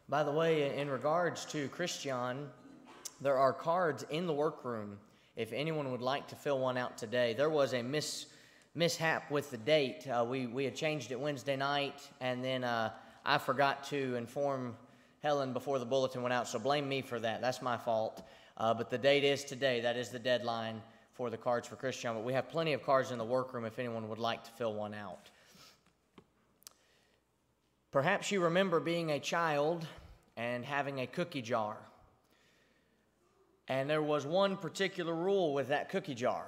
By the way, in regards to Christian, there are cards in the workroom if anyone would like to fill one out today. There was a mishap with the date. We had changed it Wednesday night, and then I forgot to inform Helen before the bulletin went out, so blame me for that. That's my fault. But the date is today. That is the deadline for the cards for Christian. But we have plenty of cards in the workroom if anyone would like to fill one out. Perhaps you remember being a child and having a cookie jar. And there was one particular rule with that cookie jar.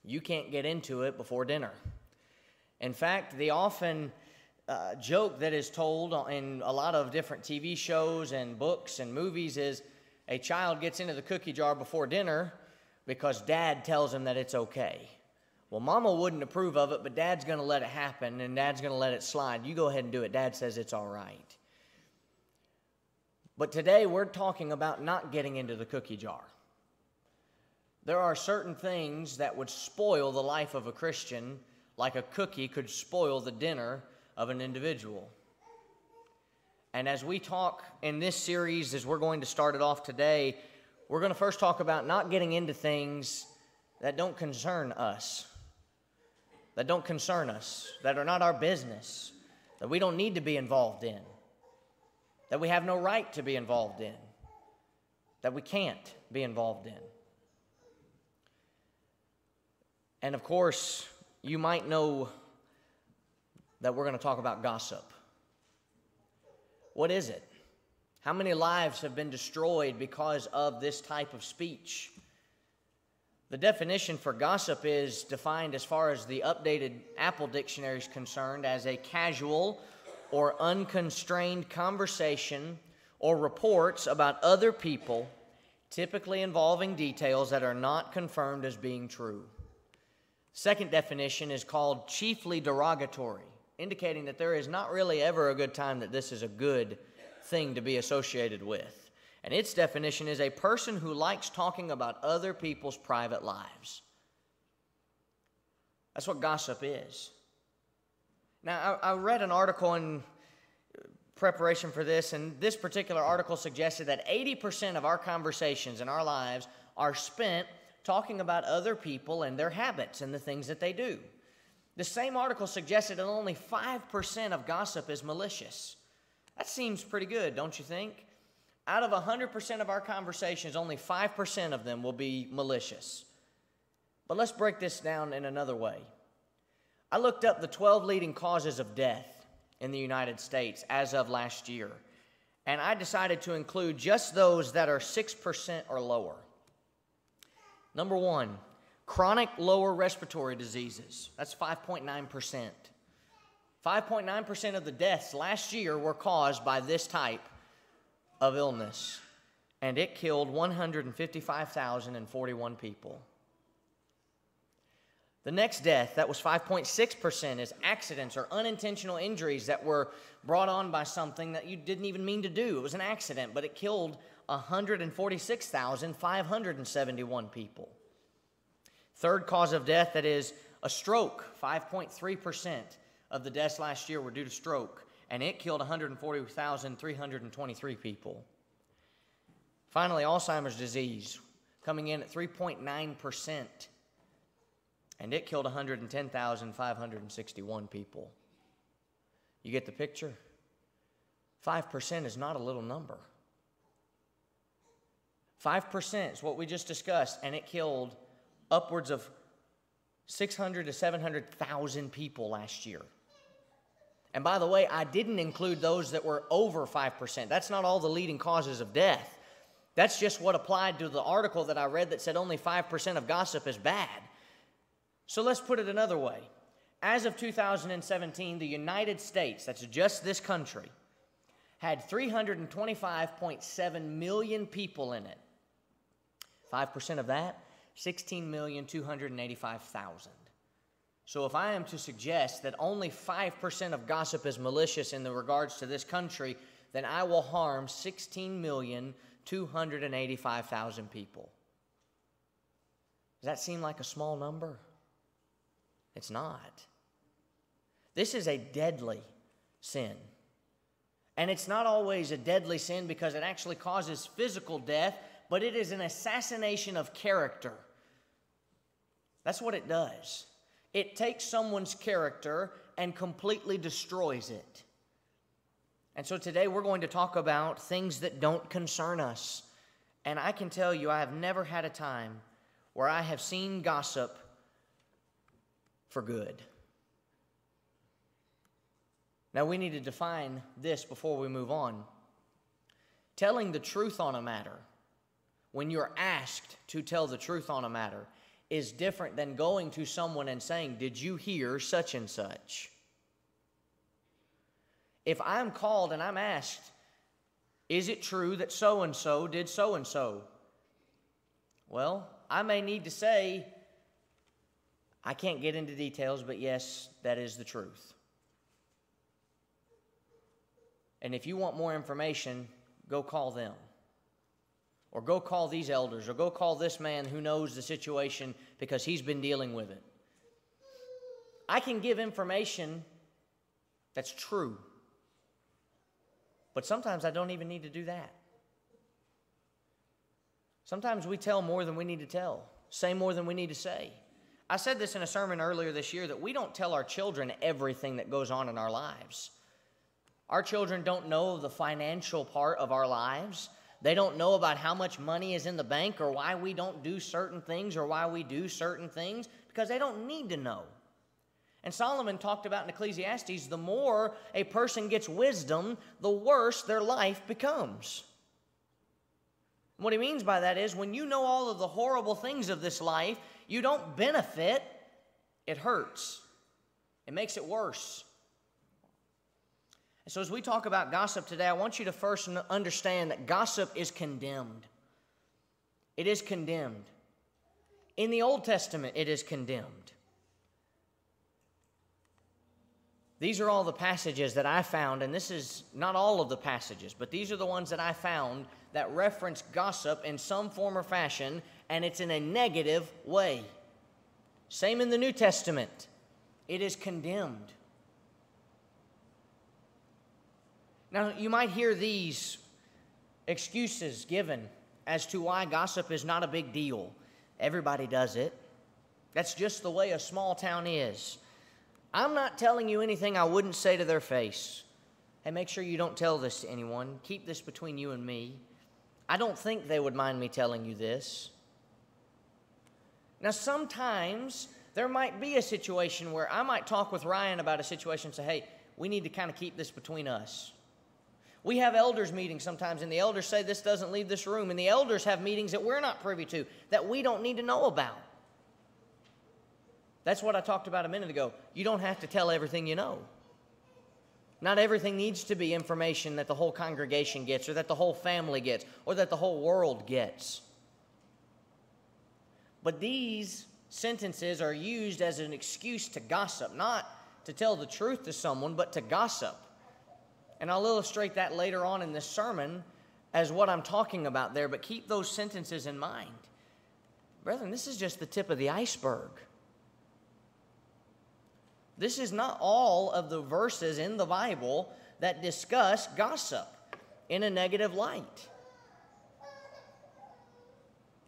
You can't get into it before dinner. In fact, the often joke that is told in a lot of different TV shows and books and movies is a child gets into the cookie jar before dinner because dad tells him that it's okay. Well, mama wouldn't approve of it, but dad's going to let it happen, and dad's going to let it slide. You go ahead and do it. Dad says it's all right. But today we're talking about not getting into the cookie jar. There are certain things that would spoil the life of a Christian, like a cookie could spoil the dinner of an individual. And as we talk in this series, as we're going to start it off today, we're going to first talk about not getting into things that don't concern us, that are not our business, that we don't need to be involved in, that we have no right to be involved in, that we can't be involved in. And of course, you might know that we're going to talk about gossip. What is it? How many lives have been destroyed because of this type of speech? The definition for gossip is defined as far as the updated Apple Dictionary is concerned as a casual or unconstrained conversation or reports about other people, typically involving details that are not confirmed as being true. Second definition is called chiefly derogatory, indicating that there is not really ever a good time that this is a good thing to be associated with. And its definition is a person who likes talking about other people's private lives. That's what gossip is. Now, I read an article in preparation for this, and this particular article suggested that 80% of our conversations in our lives are spent talking about other people and their habits and the things that they do. The same article suggested that only 5% of gossip is malicious. That seems pretty good, don't you think? Out of 100% of our conversations, only 5% of them will be malicious. But let's break this down in another way. I looked up the 12 leading causes of death in the United States as of last year, and I decided to include just those that are 6% or lower. Number one, chronic lower respiratory diseases. That's 5.9%. 5.9% of the deaths last year were caused by this type of illness, and it killed 155,041 people. The next death, that was 5.6%, is accidents or unintentional injuries that were brought on by something that you didn't even mean to do. It was an accident, but it killed 146,571 people. Third cause of death, that is a stroke. 5.3% of the deaths last year were due to stroke, and it killed 140,323 people. Finally, Alzheimer's disease, coming in at 3.9%, and it killed 110,561 people. You get the picture? 5% is not a little number. 5% is what we just discussed, and it killed upwards of 600 to 700,000 people last year. And by the way, I didn't include those that were over 5%. That's not all the leading causes of death. That's just what applied to the article that I read that said only 5% of gossip is bad. So let's put it another way. As of 2017, the United States, that's just this country, had 325.7 million people in it. 5% of that, 16,285,000. So if I am to suggest that only 5% of gossip is malicious in the regards to this country, then I will harm 16,285,000 people. Does that seem like a small number? It's not. This is a deadly sin. And it's not always a deadly sin because it actually causes physical death, but it is an assassination of character. That's what it does. It takes someone's character and completely destroys it. And so today we're going to talk about things that don't concern us. And I can tell you, I have never had a time where I have seen gossip for good. Now we need to define this before we move on. Telling the truth on a matter, when you're asked to tell the truth on a matter, is different than going to someone and saying, "Did you hear such and such?" If I'm called and I'm asked, "Is it true that so-and-so did so-and-so?" Well, I may need to say, "I can't get into details, but yes, that is the truth. And if you want more information, go call them. Or go call these elders, or go call this man who knows the situation because he's been dealing with it." I can give information that's true. But sometimes I don't even need to do that. Sometimes we tell more than we need to tell, say more than we need to say. I said this in a sermon earlier this year that we don't tell our children everything that goes on in our lives. Our children don't know the financial part of our lives. They don't know about how much money is in the bank or why we don't do certain things or why we do certain things because they don't need to know. And Solomon talked about in Ecclesiastes, the more a person gets wisdom, the worse their life becomes. And what he means by that is when you know all of the horrible things of this life, you don't benefit, it hurts. It makes it worse. And so as we talk about gossip today, I want you to first understand that gossip is condemned. It is condemned. In the Old Testament, it is condemned. These are all the passages that I found, and this is not all of the passages, but these are the ones that I found that reference gossip in some form or fashion, and it's in a negative way. Same in the New Testament. It is condemned. Now, you might hear these excuses given as to why gossip is not a big deal. Everybody does it. That's just the way a small town is. I'm not telling you anything I wouldn't say to their face. Hey, make sure you don't tell this to anyone. Keep this between you and me. I don't think they would mind me telling you this. Now, sometimes there might be a situation where I might talk with Ryan about a situation and say, hey, we need to kind of keep this between us. We have elders meetings sometimes, and the elders say this doesn't leave this room, and the elders have meetings that we're not privy to, that we don't need to know about. That's what I talked about a minute ago. You don't have to tell everything you know. Not everything needs to be information that the whole congregation gets, or that the whole family gets, or that the whole world gets. But these sentences are used as an excuse to gossip, not to tell the truth to someone, but to gossip. And I'll illustrate that later on in this sermon as what I'm talking about there, but keep those sentences in mind. Brethren, this is just the tip of the iceberg. This is not all of the verses in the Bible that discuss gossip in a negative light.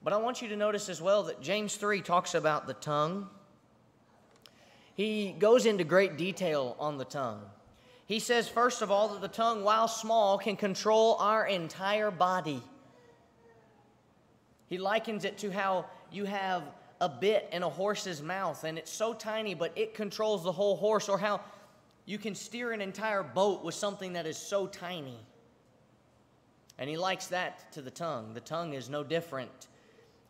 But I want you to notice as well that James 3 talks about the tongue. He goes into great detail on the tongue. He says, first of all, that the tongue, while small, can control our entire body. He likens it to how you have a bit in a horse's mouth, and it's so tiny, but it controls the whole horse, or how you can steer an entire boat with something that is so tiny. And he likes that to the tongue. The tongue is no different.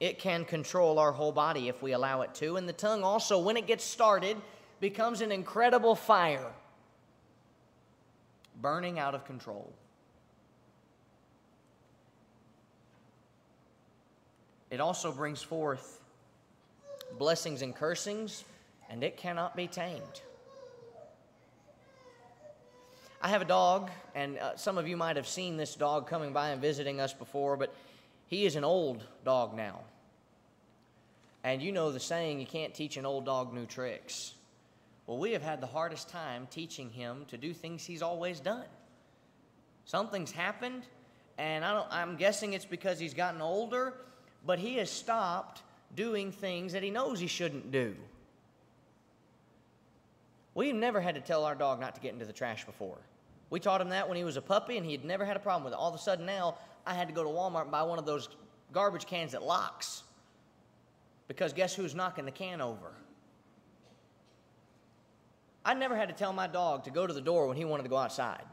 It can control our whole body if we allow it to. And the tongue also, when it gets started, becomes an incredible fire, burning out of control. It also brings forth blessings and cursings, and it cannot be tamed. I have a dog, and some of you might have seen this dog coming by and visiting us before, but he is an old dog now. And you know the saying, you can't teach an old dog new tricks. Well, we have had the hardest time teaching him to do things he's always done. Something's happened, and I'm guessing it's because he's gotten older, but he has stopped doing things that he knows he shouldn't do. We've never had to tell our dog not to get into the trash before. We taught him that when he was a puppy, and he had never had a problem with it. All of a sudden now, I had to go to Walmart and buy one of those garbage cans that locks. Because guess who's knocking the can over? I never had to tell my dog to go to the door when he wanted to go outside.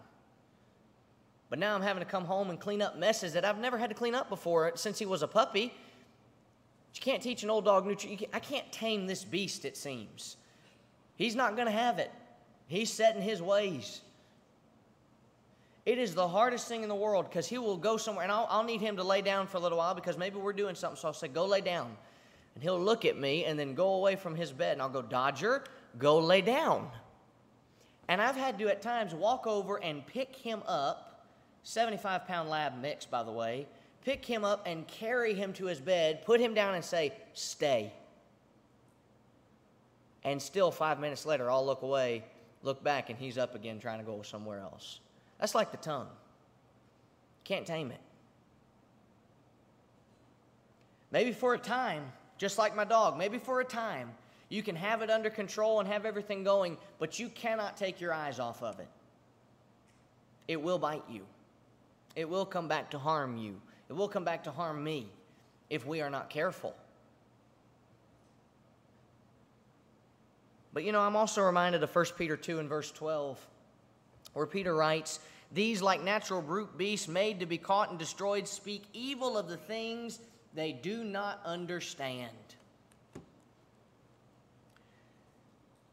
But now I'm having to come home and clean up messes that I've never had to clean up before since he was a puppy. You can't teach an old dog I can't tame this beast, it seems. He's not going to have it. He's set in his ways. It is the hardest thing in the world because he will go somewhere, and I'll need him to lay down for a little while because maybe we're doing something, so I'll say, go lay down. And he'll look at me and then go away from his bed, and I'll go, Dodger, go lay down. And I've had to at times walk over and pick him up, 75-pound lab mix, by the way, pick him up and carry him to his bed, put him down and say, stay. And still 5 minutes later, I'll look away, look back, and he's up again trying to go somewhere else. That's like the tongue. Can't tame it. Maybe for a time, just like my dog, maybe for a time, you can have it under control and have everything going, but you cannot take your eyes off of it. It will bite you. It will come back to harm you. It will come back to harm me if we are not careful. But I'm also reminded of 1 Peter 2 and verse 12, where Peter writes, these, like natural brute beasts made to be caught and destroyed, speak evil of the things they do not understand,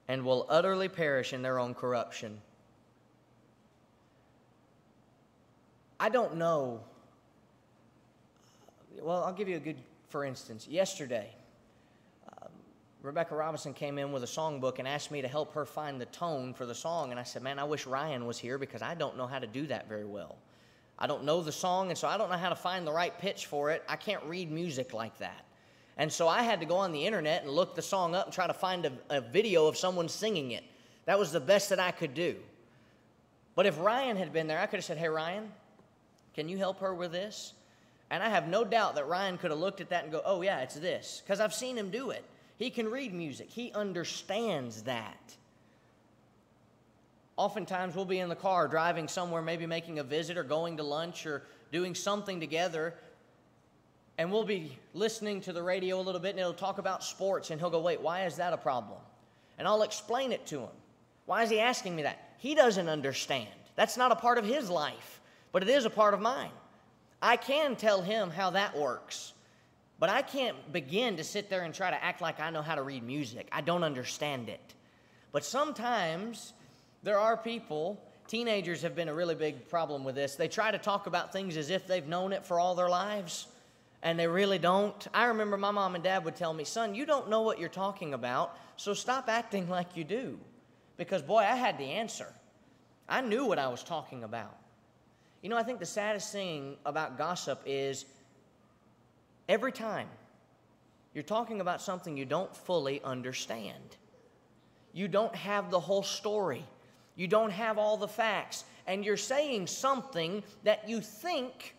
and will utterly perish in their own corruption. I don't know. Well, I'll give you a good, for instance. Yesterday, Rebecca Robinson came in with a songbook and asked me to help her find the tone for the song. And I said, man, I wish Ryan was here because I don't know how to do that very well. I don't know the song, and so I don't know how to find the right pitch for it. I can't read music like that. And so I had to go on the internet and look the song up and try to find a video of someone singing it. That was the best that I could do. But if Ryan had been there, I could have said, hey, Ryan, can you help her with this? And I have no doubt that Ryan could have looked at that and go, oh, yeah, it's this, because I've seen him do it. He can read music. He understands that. Oftentimes we'll be in the car driving somewhere, maybe making a visit or going to lunch or doing something together, and we'll be listening to the radio a little bit, and it'll talk about sports, and he'll go, wait, why is that a problem? And I'll explain it to him. Why is he asking me that? He doesn't understand. That's not a part of his life, but it is a part of mine. I can tell him how that works. But I can't begin to sit there and try to act like I know how to read music. I don't understand it. But sometimes there are people, teenagers have been a really big problem with this. They try to talk about things as if they've known it for all their lives, and they really don't. I remember my mom and dad would tell me, son, you don't know what you're talking about, so stop acting like you do. Because, boy, I had the answer. I knew what I was talking about. I think the saddest thing about gossip is every time you're talking about something you don't fully understand. You don't have the whole story. You don't have all the facts. And you're saying something that you think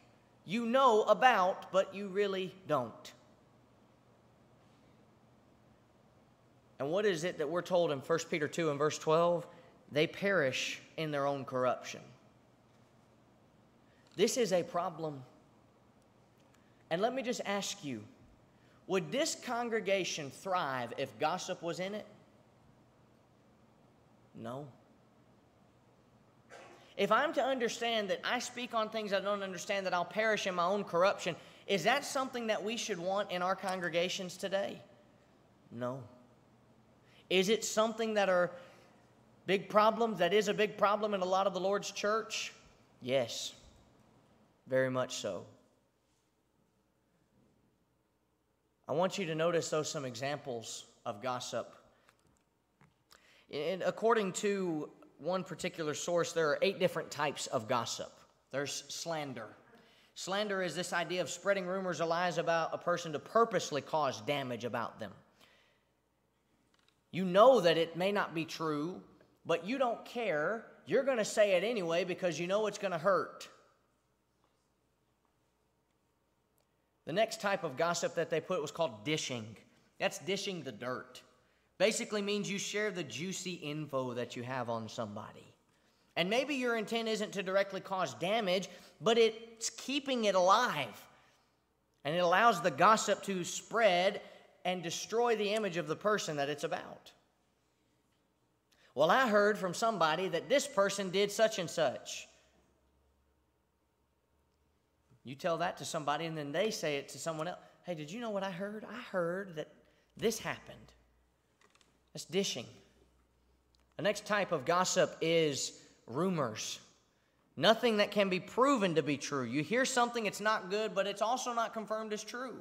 you know about, but you really don't. And what is it that we're told in 1 Peter 2 and verse 12? They perish in their own corruption. This is a problem. And let me just ask you, would this congregation thrive if gossip was in it? No. If I'm to understand that I speak on things I don't understand, that I'll perish in my own corruption, is that something that we should want in our congregations today? No. Is it something that are big problems, that is a big problem in a lot of the Lord's church? Yes, very much so. I want you to notice, though, some examples of gossip. According to one particular source, there are 8 different types of gossip. There's slander. Slander is this idea of spreading rumors or lies about a person to purposely cause damage about them. You know that it may not be true, but you don't care. You're going to say it anyway because you know it's going to hurt. The next type of gossip that they put was called dishing. That's dishing the dirt. Basically means you share the juicy info that you have on somebody. And maybe your intent isn't to directly cause damage, but it's keeping it alive. And it allows the gossip to spread and destroy the image of the person that it's about. Well, I heard from somebody that this person did such and such. You tell that to somebody, and then they say it to someone else. Hey, did you know what I heard? I heard that this happened. That's dishing. The next type of gossip is rumors. Nothing that can be proven to be true. You hear something, it's not good, but it's also not confirmed as true.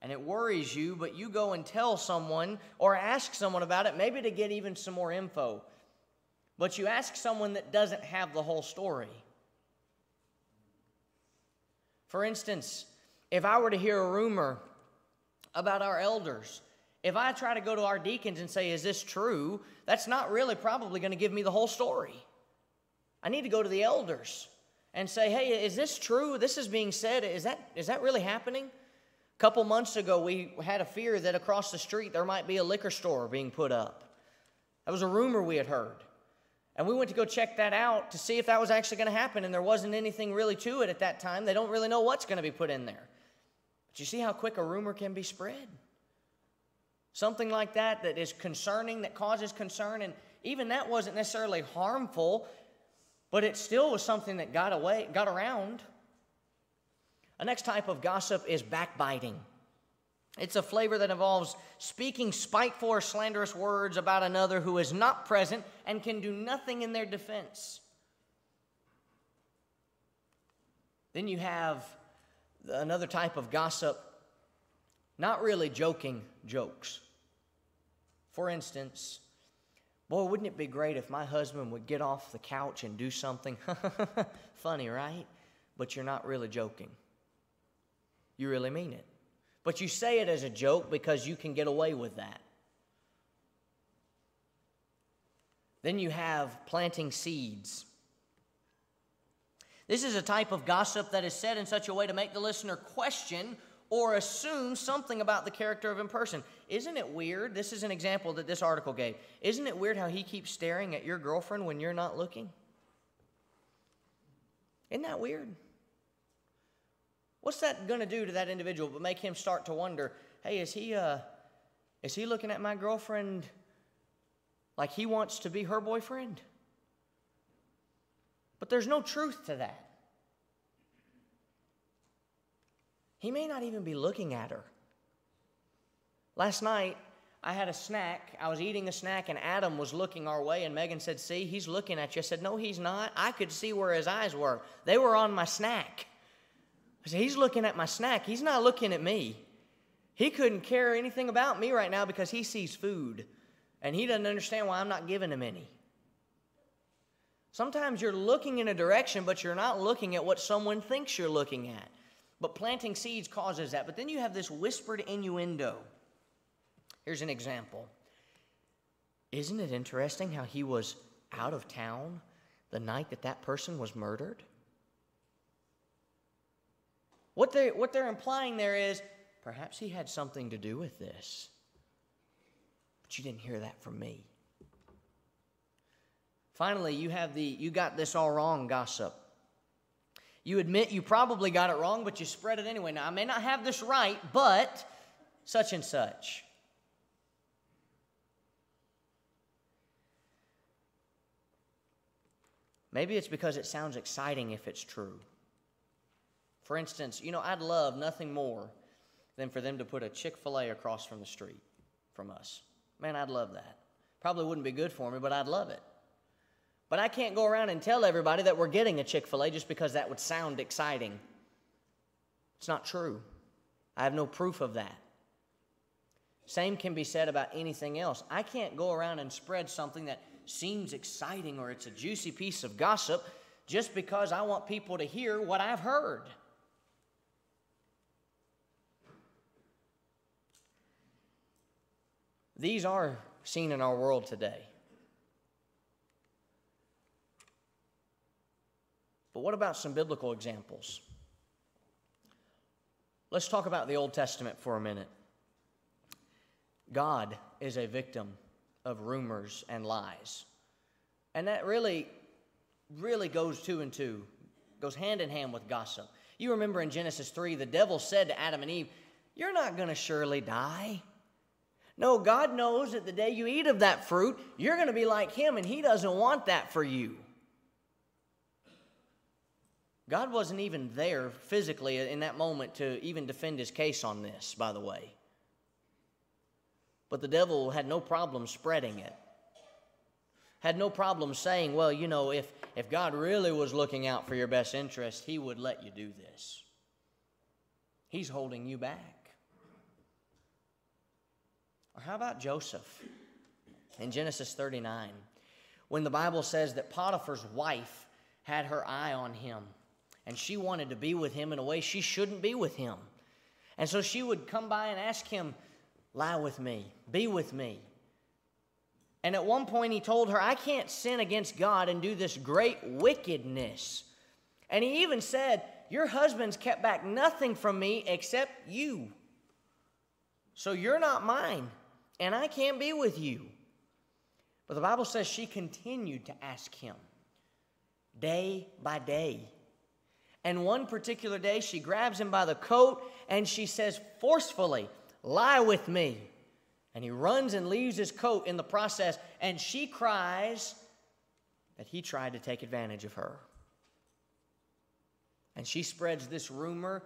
And it worries you, but you go and tell someone or ask someone about it, maybe to get even some more info. But you ask someone that doesn't have the whole story. For instance, if I were to hear a rumor about our elders, if I try to go to our deacons and say, is this true? That's not really probably going to give me the whole story. I need to go to the elders and say, hey, is this true? This is being said. Is that really happening? A couple months ago, we had a fear that across the street there might be a liquor store being put up. That was a rumor we had heard. And we went to go check that out to see if that was actually going to happen, and there wasn't anything really to it at that time. They don't really know what's going to be put in there. But you see how quick a rumor can be spread? Something like that is concerning, that causes concern, and even that wasn't necessarily harmful, but it still was something that got around. The next type of gossip is backbiting. It's a flavor that involves speaking spiteful or slanderous words about another who is not present and can do nothing in their defense. Then you have another type of gossip, not really joking jokes. For instance, boy, wouldn't it be great if my husband would get off the couch and do something funny, right? But you're not really joking. You really mean it. But you say it as a joke because you can get away with that. Then you have planting seeds. This is a type of gossip that is said in such a way to make the listener question or assume something about the character of a person. Isn't it weird? This is an example that this article gave. Isn't it weird how he keeps staring at your girlfriend when you're not looking? Isn't that weird? What's that going to do to that individual but make him start to wonder, hey, is he looking at my girlfriend like he wants to be her boyfriend? But there's no truth to that. He may not even be looking at her. Last night, I had a snack. I was eating a snack, and Adam was looking our way, and Megan said, see, he's looking at you. I said, no, he's not. I could see where his eyes were. They were on my snack. I said, he's looking at my snack. He's not looking at me. He couldn't care anything about me right now because he sees food, and he doesn't understand why I'm not giving him any. Sometimes you're looking in a direction, but you're not looking at what someone thinks you're looking at. But planting seeds causes that. But then you have this whispered innuendo. Here's an example. Isn't it interesting how he was out of town the night that person was murdered? What they're implying there is, perhaps he had something to do with this. But you didn't hear that from me. Finally, you got this all wrong gossip. You admit you probably got it wrong, but you spread it anyway. Now, I may not have this right, but such and such. Maybe it's because it sounds exciting if it's true. For instance, I'd love nothing more than for them to put a Chick-fil-A across from the street from us. Man, I'd love that. Probably wouldn't be good for me, but I'd love it. But I can't go around and tell everybody that we're getting a Chick-fil-A just because that would sound exciting. It's not true. I have no proof of that. Same can be said about anything else. I can't go around and spread something that seems exciting or it's a juicy piece of gossip just because I want people to hear what I've heard. These are seen in our world today. But what about some biblical examples? Let's talk about the Old Testament for a minute. God is a victim of rumors and lies. And that really goes two and two, goes hand in hand with gossip. You remember in Genesis 3, the devil said to Adam and Eve, "You're not going to surely die." No, God knows that the day you eat of that fruit, you're going to be like him, and he doesn't want that for you. God wasn't even there physically in that moment to even defend his case on this, by the way. But the devil had no problem spreading it. Had no problem saying, well, you know, if God really was looking out for your best interest, he would let you do this. He's holding you back. Or how about Joseph in Genesis 39, when the Bible says that Potiphar's wife had her eye on him, and she wanted to be with him in a way she shouldn't be with him. And so she would come by and ask him, lie with me, be with me. And at one point he told her, I can't sin against God and do this great wickedness. And he even said, your husband's kept back nothing from me except you. So you're not mine, and I can't be with you. But the Bible says she continued to ask him day by day. And one particular day, she grabs him by the coat and she says forcefully, lie with me. And he runs and leaves his coat in the process, and she cries that he tried to take advantage of her. And she spreads this rumor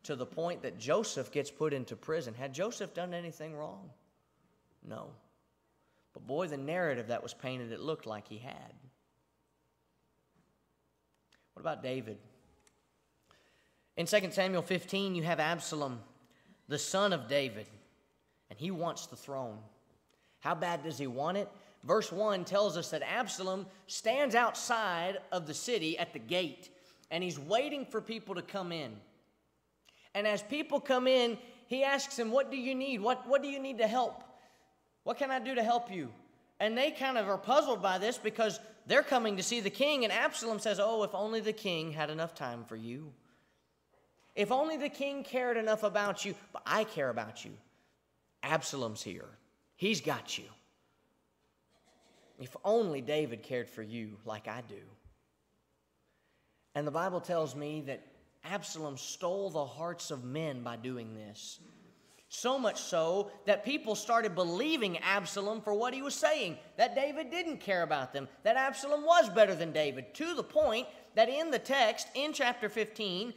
to the point that Joseph gets put into prison. Had Joseph done anything wrong? No. But boy, the narrative that was painted, it looked like he had. What about David? In 2 Samuel 15, you have Absalom, the son of David, and he wants the throne. How bad does he want it? Verse 1 tells us that Absalom stands outside of the city at the gate, and he's waiting for people to come in. And as people come in, he asks him, what do you need? What do you need to help? What can I do to help you? And they kind of are puzzled by this because they're coming to see the king, and Absalom says, oh, if only the king had enough time for you. If only the king cared enough about you, but I care about you. Absalom's here. He's got you. If only David cared for you like I do. And the Bible tells me that Absalom stole the hearts of men by doing this. So much so that people started believing Absalom for what he was saying, that David didn't care about them, that Absalom was better than David, to the point that in the text, in chapter 15,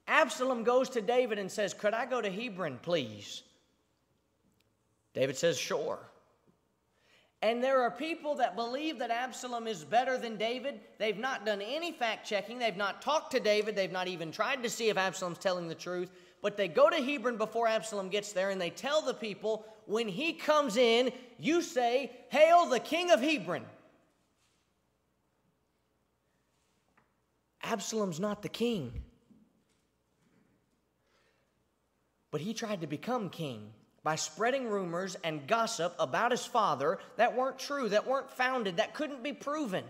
Absalom goes to David and says, could I go to Hebron, please? David says, sure. And there are people that believe that Absalom is better than David. They've not done any fact-checking. They've not talked to David. They've not even tried to see if Absalom's telling the truth. But they go to Hebron before Absalom gets there, and they tell the people, when he comes in, you say, hail the king of Hebron. Absalom's not the king. But he tried to become king by spreading rumors and gossip about his father that weren't true, that weren't founded, that couldn't be proven.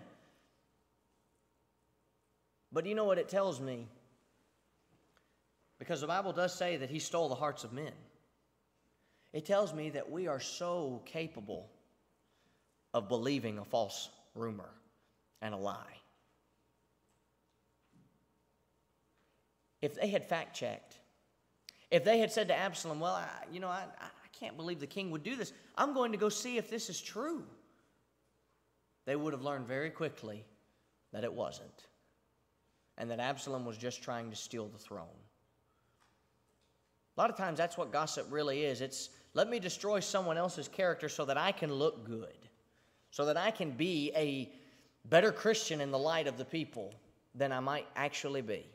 But you know what it tells me? Because the Bible does say that he stole the hearts of men. It tells me that we are so capable of believing a false rumor and a lie. If they had fact-checked, if they had said to Absalom, well, I can't believe the king would do this. I'm going to go see if this is true. They would have learned very quickly that it wasn't, and that Absalom was just trying to steal the throne. A lot of times that's what gossip really is. It's, let me destroy someone else's character so that I can look good, so that I can be a better Christian in the light of the people than I might actually be.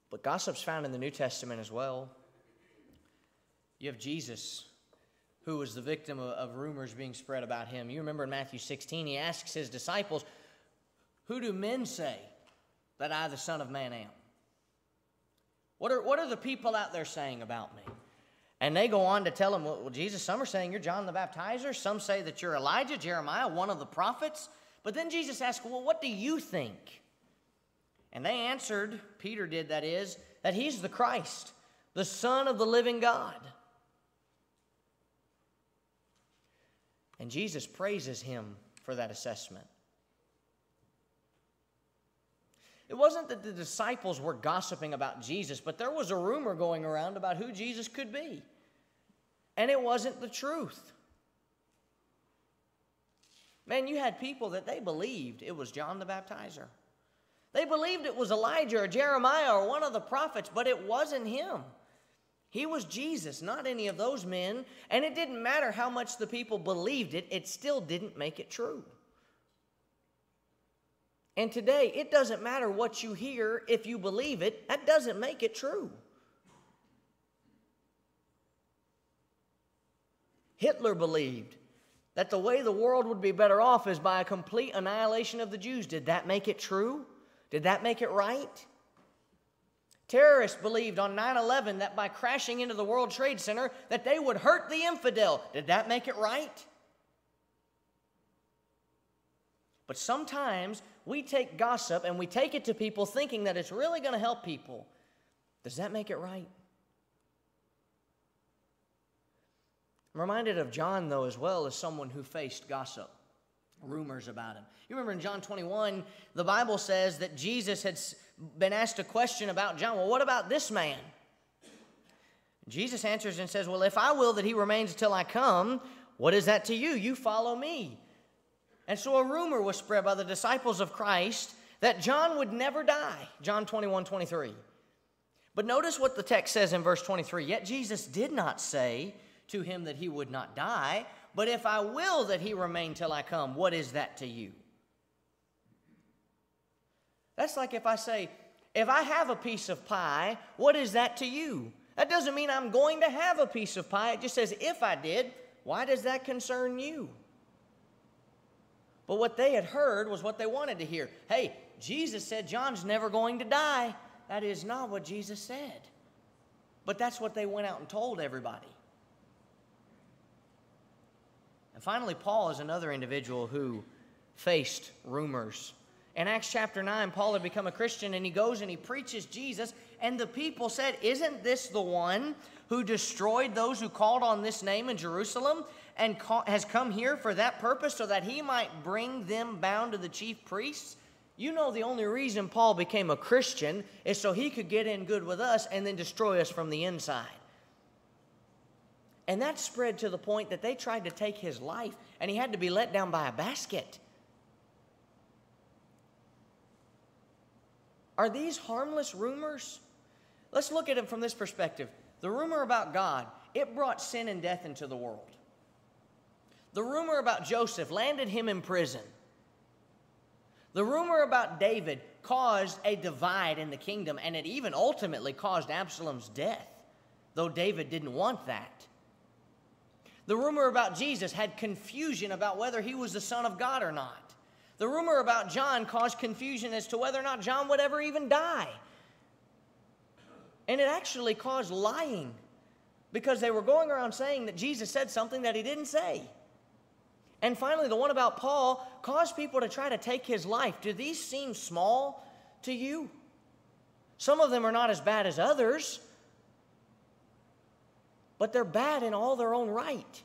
But gossip's found in the New Testament as well. You have Jesus, who was the victim of rumors being spread about him. You remember in Matthew 16, he asks his disciples, who do men say that I, the Son of Man, am? What are the people out there saying about me? And they go on to tell him, well, Jesus, some are saying you're John the Baptizer. Some say that you're Elijah, Jeremiah, one of the prophets. But then Jesus asked, well, what do you think? And they answered, Peter did, that is, that he's the Christ, the Son of the living God. And Jesus praises him for that assessment. It wasn't that the disciples were gossiping about Jesus, but there was a rumor going around about who Jesus could be. And it wasn't the truth. Man, you had people that they believed it was John the Baptizer. They believed it was Elijah or Jeremiah or one of the prophets, but it wasn't him. He was Jesus, not any of those men. And it didn't matter how much the people believed it, it still didn't make it true. And today, it doesn't matter what you hear. If you believe it, that doesn't make it true. Hitler believed that the way the world would be better off is by a complete annihilation of the Jews. Did that make it true? Did that make it right? Terrorists believed on 9/11 that by crashing into the World Trade Center that they would hurt the infidel. Did that make it right? But sometimes we take gossip and we take it to people thinking that it's really going to help people. Does that make it right? I'm reminded of John, though, as well, as someone who faced gossip, rumors about him. You remember in John 21, the Bible says that Jesus had been asked a question about John. Well, what about this man? Jesus answers and says, well, if I will that he remains until I come, what is that to you? You follow me. And so a rumor was spread by the disciples of Christ that John would never die. John 21:23. But notice what the text says in verse 23. Yet Jesus did not say to him that he would not die, but if I will that he remain till I come, what is that to you? That's like if I say, if I have a piece of pie, what is that to you? That doesn't mean I'm going to have a piece of pie. It just says, if I did, why does that concern you? But what they had heard was what they wanted to hear. Hey, Jesus said John's never going to die. That is not what Jesus said. But that's what they went out and told everybody. And finally, Paul is another individual who faced rumors. In Acts chapter 9, Paul had become a Christian, and he goes and he preaches Jesus, and the people said, isn't this the one who destroyed those who called on this name in Jerusalem and has come here for that purpose so that he might bring them bound to the chief priests? You know the only reason Paul became a Christian is so he could get in good with us and then destroy us from the inside. And that spread to the point that they tried to take his life, and he had to be let down by a basket. Are these harmless rumors? Let's look at it from this perspective. The rumor about God, it brought sin and death into the world. The rumor about Joseph landed him in prison. The rumor about David caused a divide in the kingdom, and it even ultimately caused Absalom's death, though David didn't want that. The rumor about Jesus had confusion about whether he was the Son of God or not. The rumor about John caused confusion as to whether or not John would ever even die. And it actually caused lying, because they were going around saying that Jesus said something that he didn't say. And finally, the one about Paul caused people to try to take his life. Do these seem small to you? Some of them are not as bad as others, but they're bad in all their own right.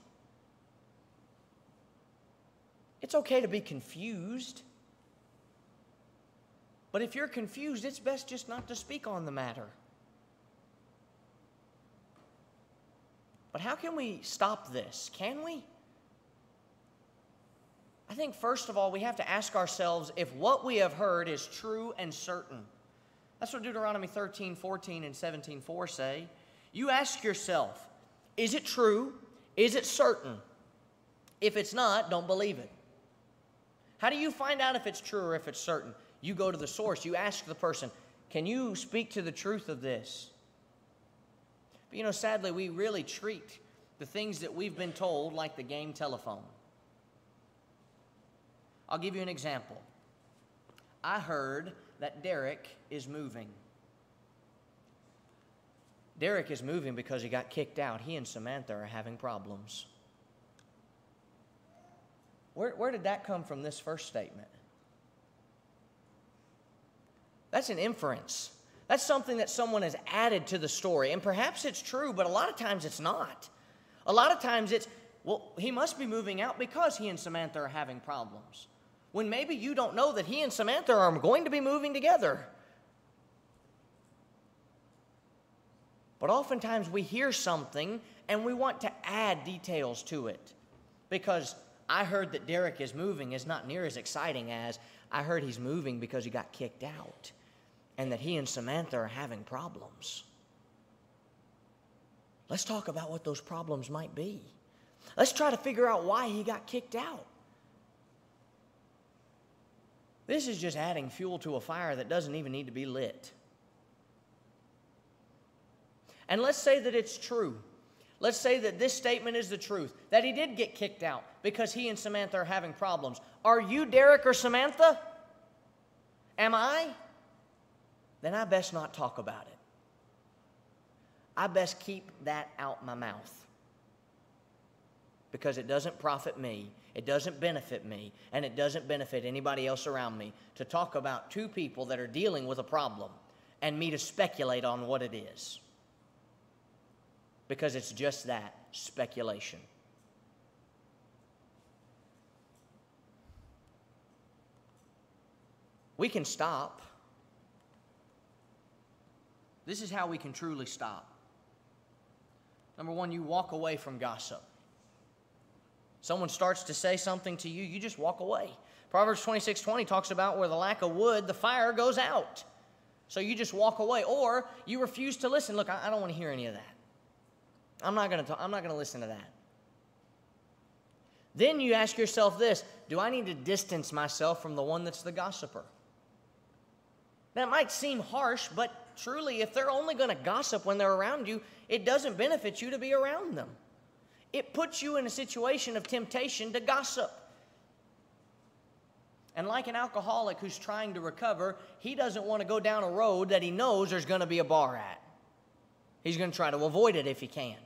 It's okay to be confused, but if you're confused, it's best just not to speak on the matter. But how can we stop this? Can we? I think first of all, we have to ask ourselves if what we have heard is true and certain. That's what Deuteronomy 13:14 and 17:4 say. You ask yourself, is it true? Is it certain? If it's not, don't believe it. How do you find out if it's true or if it's certain? You go to the source. You ask the person, can you speak to the truth of this? But you know, sadly, we really treat the things that we've been told like the game telephone. I'll give you an example. I heard that Derek is moving. Derek is moving because he got kicked out. He and Samantha are having problems. Where did that come from, this first statement? That's an inference. That's something that someone has added to the story. And perhaps it's true, but a lot of times it's not. A lot of times it's, well, he must be moving out because he and Samantha are having problems. When maybe you don't know that he and Samantha are going to be moving together. But oftentimes we hear something and we want to add details to it. Because I heard that Derek is moving is not near as exciting as I heard he's moving because he got kicked out and that he and Samantha are having problems. Let's talk about what those problems might be. Let's try to figure out why he got kicked out. This is just adding fuel to a fire that doesn't even need to be lit. And let's say that it's true. Let's say that this statement is the truth, that he did get kicked out because he and Samantha are having problems. Are you Derek or Samantha? Am I? Then I best not talk about it. I best keep that out my mouth. Because it doesn't profit me, it doesn't benefit me, and it doesn't benefit anybody else around me to talk about two people that are dealing with a problem and me to speculate on what it is. Because it's just that, speculation. We can stop. This is how we can truly stop. Number one, you walk away from gossip. Someone starts to say something to you, you just walk away. Proverbs 26:20 talks about where the lack of wood, the fire goes out. So you just walk away, or you refuse to listen. Look, I don't want to hear any of that. I'm not going to listen to that. Then you ask yourself this, do I need to distance myself from the one that's the gossiper? That might seem harsh, but truly, if they're only going to gossip when they're around you, it doesn't benefit you to be around them. It puts you in a situation of temptation to gossip. And like an alcoholic who's trying to recover, he doesn't want to go down a road that he knows there's going to be a bar at. He's going to try to avoid it if he can,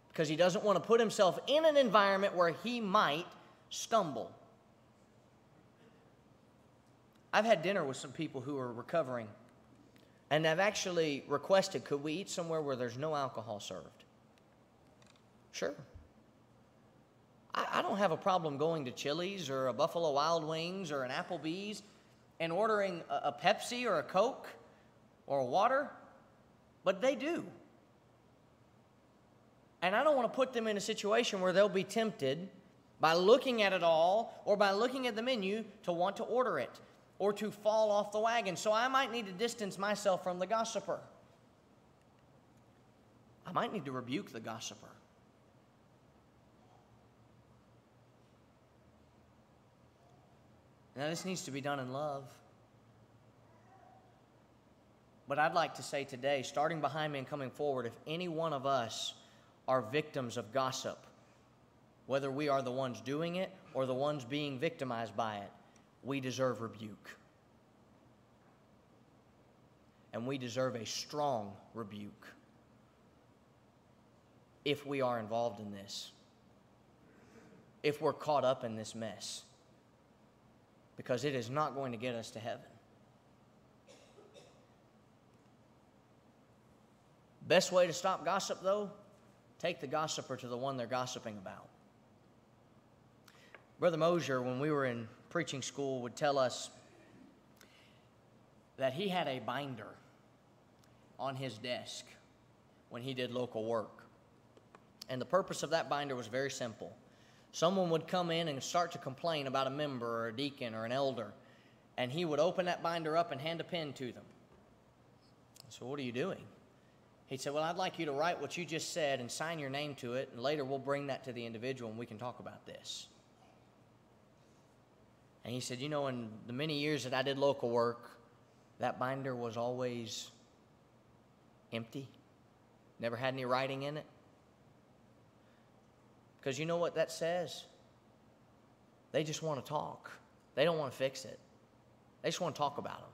because he doesn't want to put himself in an environment where he might stumble. I've had dinner with some people who are recovering, and I've actually requested, could we eat somewhere where there's no alcohol served? Sure. I don't have a problem going to Chili's or a Buffalo Wild Wings or an Applebee's and ordering a Pepsi or a Coke or a water, but they do. And I don't want to put them in a situation where they'll be tempted by looking at it all or by looking at the menu to want to order it or to fall off the wagon. So I might need to distance myself from the gossiper. I might need to rebuke the gossiper. Now, this needs to be done in love. But I'd like to say today, starting behind me and coming forward, if any one of us are victims of gossip, whether we are the ones doing it or the ones being victimized by it, we deserve rebuke. And we deserve a strong rebuke if we are involved in this, if we're caught up in this mess, because it is not going to get us to heaven. Best way to stop gossip, though, take the gossiper to the one they're gossiping about. Brother Mosier, when we were in preaching school, would tell us that he had a binder on his desk when he did local work. And the purpose of that binder was very simple. Someone would come in and start to complain about a member or a deacon or an elder, and he would open that binder up and hand a pen to them. So what are you doing? He said, well, I'd like you to write what you just said and sign your name to it, and later we'll bring that to the individual and we can talk about this. And he said, you know, in the many years that I did local work, that binder was always empty, never had any writing in it. Because you know what that says? They just want to talk. They don't want to fix it. They just want to talk about them.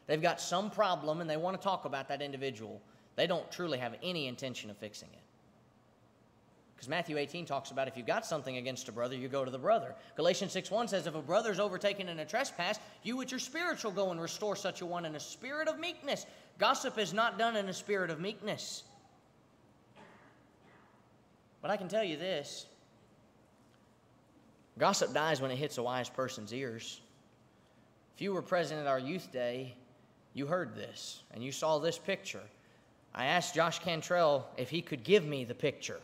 They've got some problem and they want to talk about that individual. They don't truly have any intention of fixing it. Because Matthew 18 talks about if you've got something against a brother, you go to the brother. Galatians 6:1 says, if a brother's overtaken in a trespass, you with your spiritual go and restore such a one in a spirit of meekness. Gossip is not done in a spirit of meekness. But I can tell you this. Gossip dies when it hits a wise person's ears. If you were present at our youth day, you heard this and you saw this picture. I asked Josh Cantrell if he could give me the picture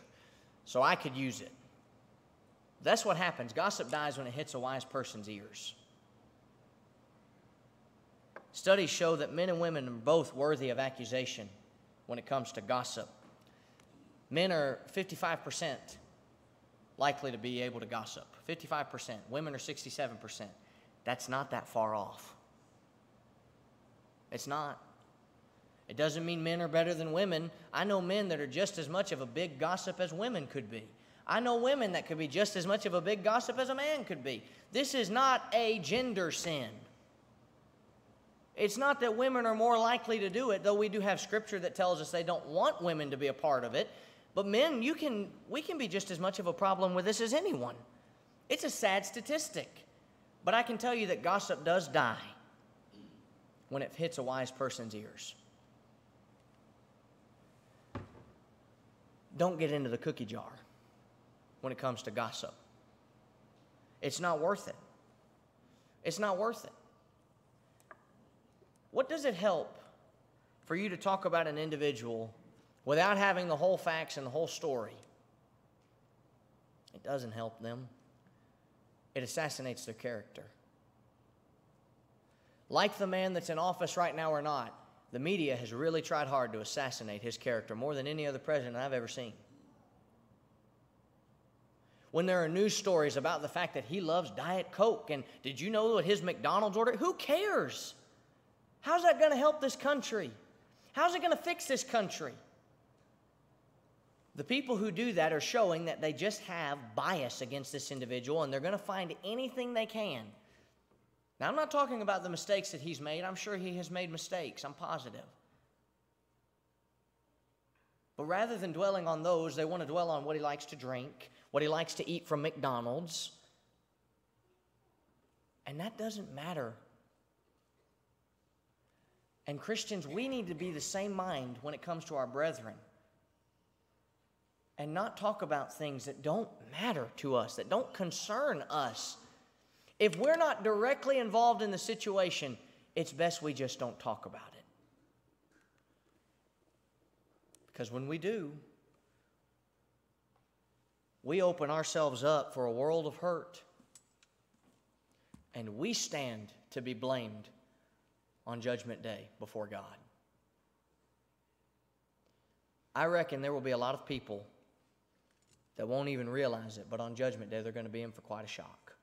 so I could use it. That's what happens. Gossip dies when it hits a wise person's ears. Studies show that men and women are both worthy of accusation when it comes to gossip. Men are 55% likely to be able to gossip. 55%. Women are 67%. That's not that far off. It's not. It doesn't mean men are better than women. I know men that are just as much of a big gossip as women could be. I know women that could be just as much of a big gossip as a man could be. This is not a gender sin. It's not that women are more likely to do it, though we do have scripture that tells us they don't want women to be a part of it. But men, we can be just as much of a problem with this as anyone. It's a sad statistic. But I can tell you that gossip does die when it hits a wise person's ears. Don't get into the cookie jar when it comes to gossip. It's not worth it. It's not worth it. What does it help for you to talk about an individual without having the whole facts and the whole story? It doesn't help them. It assassinates their character. Like the man that's in office right now or not, the media has really tried hard to assassinate his character more than any other president I've ever seen. When there are news stories about the fact that he loves Diet Coke, and did you know what his McDonald's order? Who cares? How's that going to help this country? How's it going to fix this country? The people who do that are showing that they just have bias against this individual, and they're going to find anything they can. Now, I'm not talking about the mistakes that he's made. I'm sure he has made mistakes. I'm positive. But rather than dwelling on those, they want to dwell on what he likes to drink, what he likes to eat from McDonald's. And that doesn't matter. And Christians, we need to be the same mind when it comes to our brethren. And not talk about things that don't matter to us, that don't concern us. If we're not directly involved in the situation, it's best we just don't talk about it. Because when we do, we open ourselves up for a world of hurt. And we stand to be blamed on Judgment Day before God. I reckon there will be a lot of people that won't even realize it, but on Judgment Day they're going to be in for quite a shock.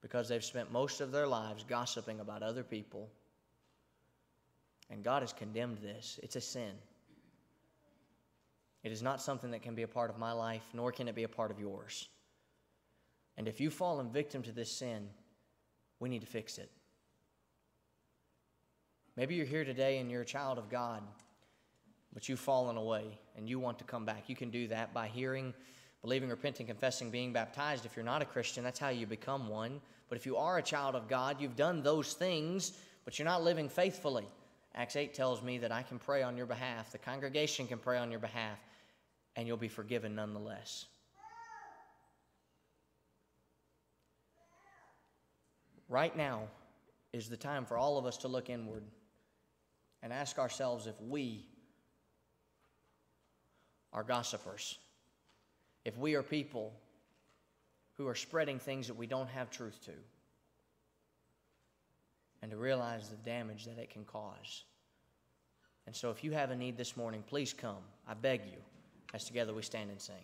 Because they've spent most of their lives gossiping about other people. And God has condemned this. It's a sin. It is not something that can be a part of my life, nor can it be a part of yours. And if you've fallen victim to this sin, we need to fix it. Maybe you're here today and you're a child of God, but you've fallen away and you want to come back. You can do that by hearing, believing, repenting, confessing, being baptized. If you're not a Christian, that's how you become one. But if you are a child of God, you've done those things, but you're not living faithfully. Acts 8 tells me that I can pray on your behalf. The congregation can pray on your behalf, and you'll be forgiven nonetheless. Right now is the time for all of us to look inward and ask ourselves if we are gossipers, if we are people who are spreading things that we don't have truth to, and to realize the damage that it can cause. And so if you have a need this morning, please come. I beg you, as together we stand and sing.